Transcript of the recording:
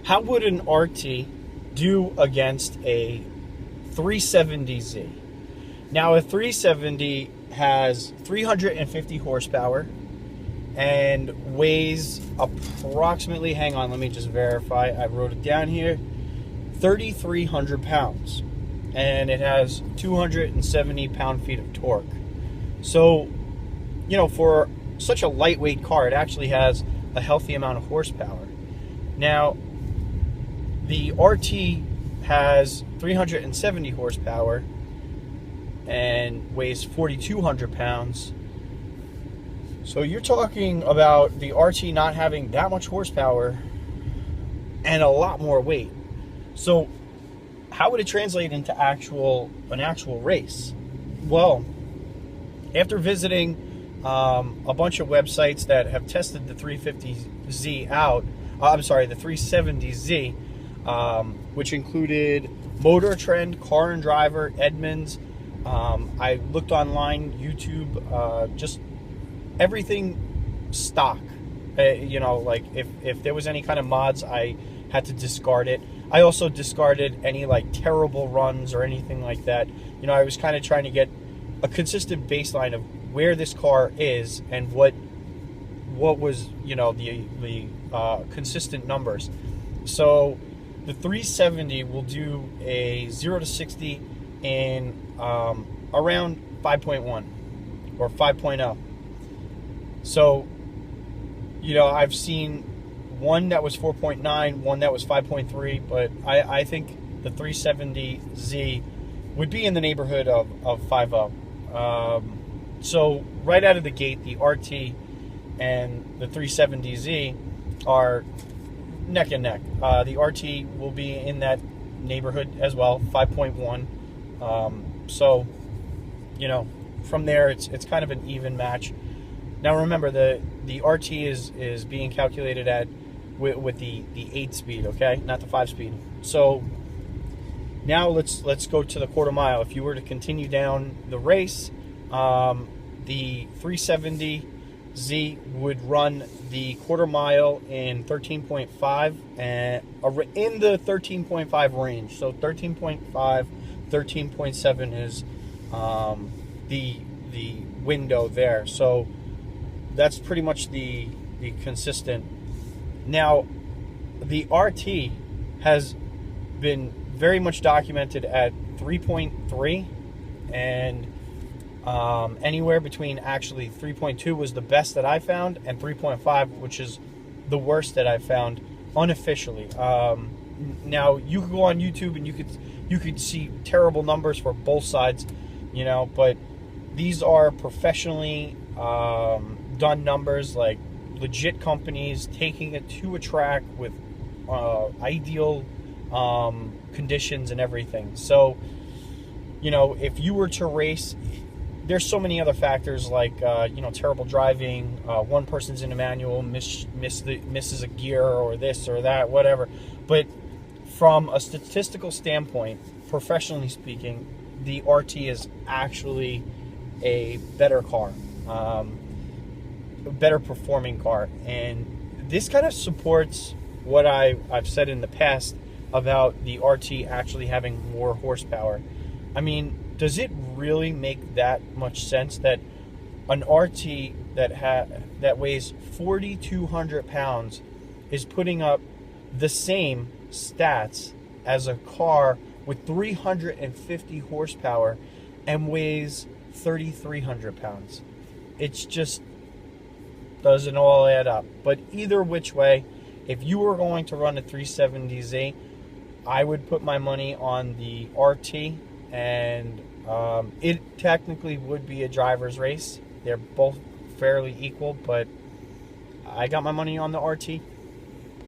How would an RT do against a 370Z? Now, a 370 has 350 horsepower and weighs approximately, hang on, let me just verify. I wrote it down here, 3,300 pounds. And it has 270 pound-feet of torque. So, for such a lightweight car, it actually has a healthy amount of horsepower. Now, the RT has 370 horsepower and weighs 4,200 pounds. So you're talking about the RT not having that much horsepower and a lot more weight. So how would it translate into an actual race? Well, after visiting a bunch of websites that have tested the 350Z out, the 370Z, which included Motor Trend, Car and Driver, Edmunds. I looked online, YouTube, just everything stock. Like if there was any kind of mods, I had to discard it. I also discarded any like terrible runs or anything like that. I was kind of trying to get a consistent baseline of where this car is and what was the consistent numbers. So the 370 will do a 0 to 60 in around 5.1 or 5.0. So I've seen one that was 4.9, one that was 5.3, but I think the 370Z would be in the neighborhood of 5.0. So right out of the gate, the RT and the 370Z are neck and neck. The RT will be in that neighborhood as well, 5.1. So, from there, it's kind of an even match. Now remember, the RT is being calculated with the 8-speed, okay, not the 5-speed. So now let's go to the quarter mile. If you were to continue down the race, the 370Z would run the quarter mile in 13.5 and in the 13.5 range. So 13.5, 13.7 is the window there. So that's pretty much the consistent. Now, the RT has been very much documented at 3.3 and anywhere between, actually 3.2 was the best that I found, and 3.5, which is the worst that I found unofficially. Now you could go on YouTube and you could see terrible numbers for both sides, but these are professionally done numbers, like legit companies taking it to a track with ideal conditions and everything. So if you were to race, there's so many other factors like terrible driving, one person's in a manual, misses a gear or this or that, whatever. But from a statistical standpoint, professionally speaking, the RT is actually a better car, a better performing car. And this kind of supports what I've said in the past about the RT actually having more horsepower. I mean, does it really make that much sense that an RT that weighs 4,200 pounds is putting up the same stats as a car with 350 horsepower and weighs 3,300 pounds? It's just doesn't all add up. But either which way, if you were going to run a 370Z, I would put my money on the RT, and it technically would be a driver's race. They're both fairly equal, but I got my money on the RT.